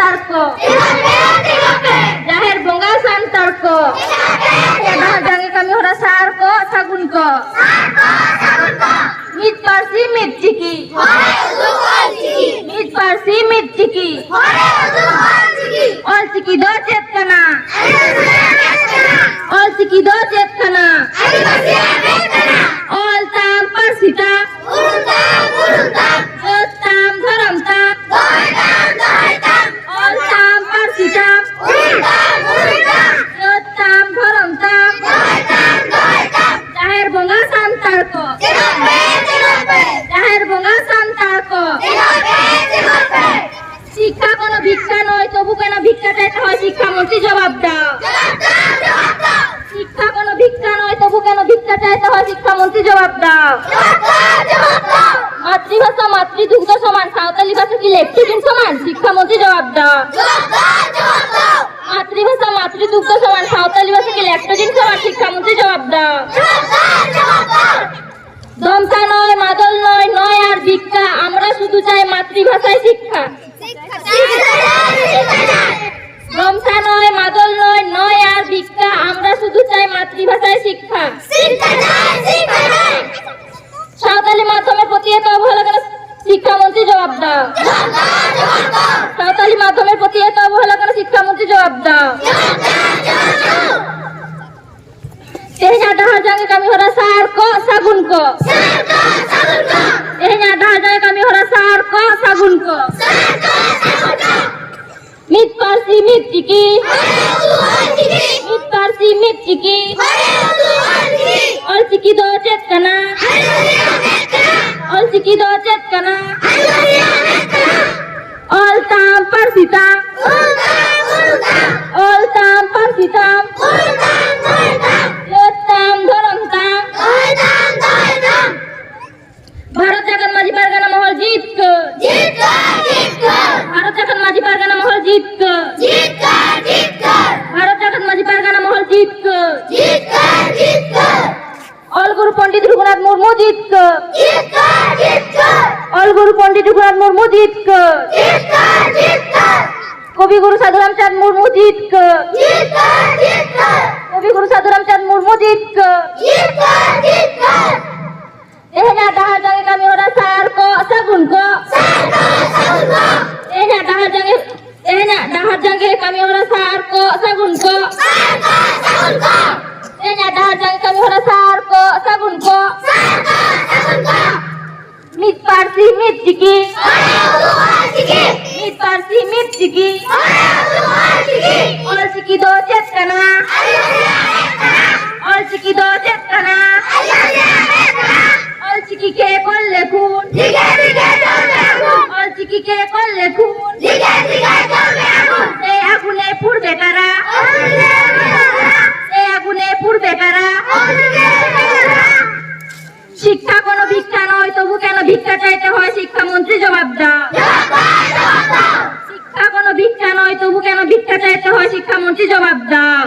তর্ক জাহের বঙ্গা সান তর্ক জাঙ্গে কামি হরা সার ক সাগুন ক মিট পারসি মিট চিকি মিট পারসি মিট চিকি অল চিকি দো চেতনা অল চিকি দো চেতনা অল তাম পারসিতা tam dharam tam all tam parsitam tam dharam tam jahir bonga santarko jahir bonga santarko শিক্ষা কোনো ভিক্ষা নয় তবু কেন ভিক্ষা চাইতে হয় শিক্ষামন্ত্রী জবাব দাও শিক্ষা কোনো ভিক্ষা নয় তবু কেন ভিক্ষা চাইতে হয় শিক্ষামন্ত্রী জবাব দাও মাতৃভাষা মাতৃদুগ্ধ সমান সাঁওতালি ভাষা কি লেফটেন্যান্ট সমান শিক্ষামন্ত্রী জবাব দাও মাতৃভাষা মাতৃদুগ্ধ সমান সাঁওতালি ভাষা কি লেফটেন্যান্ট সমান শিক্ষামন্ত্রী জবাব দাও ধমকা নয় মাদল নয় নয় আর ভিক্ষা আমরা শুধু চাই মাতৃভাষায় শিক্ষা ধমকা নয় মাদল নয় নয় আর ভিক্ষা আমরা শুধু চাই মাতৃভাষায় শিক্ষা সাঁওতালি মাধ্যমের প্রতি এত অবহেলা কেন শিক্ষামন্ত্রী জবাব দাও সাঁওতালি মাধ্যমের প্রতি এত অবহেলা কেন শিক্ষামন্ত্রী জবাব দাও তেহনা ডাহা জাঙ্গে কামি হরা সার ক সাগুন ক তেহনা ডাহা জাঙ্গে কামি হরা সার ক সাগুন ক মিট পারসি মিট চিকি মিট পারসি মিট চিকি অল চিকি দো চেতনা অল চিকি দো চেতনা অল তাম পারসিতাম অল তাম পারসিতাম tam dharam tam ভারত জাগান মাঝি পারগানা মহল জিত ভারত জাগান মাঝি পারগানা মহল জিত ভারত জাগান মাঝি পারগানা মহল জিত অল গুরু পণ্ডিত রঘুনাথ মুর্মু জিত অল গুরু পণ্ডিত রঘুনাথ মুর্মু জিত কবি গুরু সাধুরাম চাঁদ মুর্মু জিত কবি গুরু সাধুরাম চাঁদ মুর্মু জিত এহনা ডাহা জাঙ্গে কামি হরা সার ক সাগুন ক এহনা ডাহা জাঙ্গে কামি হরা সার ক সাগুন ক এহনা ডাহা জাঙ্গে কামি হরা সার ক সাগুন ক মিট পারসি মিট চিকি মিট পারসি মিট চিকি অল চিকি দো চেতনা অল চিকি দো চেতনা অল চিকি কে করলে খুন অল চিকি কে করলে খুন এই আগুনে পুড়বে কারা এই আগুনে পুড়বে কারা শিক্ষা কোনো ভিক্ষা নয় তবু কেন ভিক্ষা চাইতে হয় শিক্ষামন্ত্রী জবাব দাও শিক্ষা কোনো ভিক্ষা নয় তবু কেন ভিক্ষা চাইতে হয় শিক্ষামন্ত্রী জবাব দাও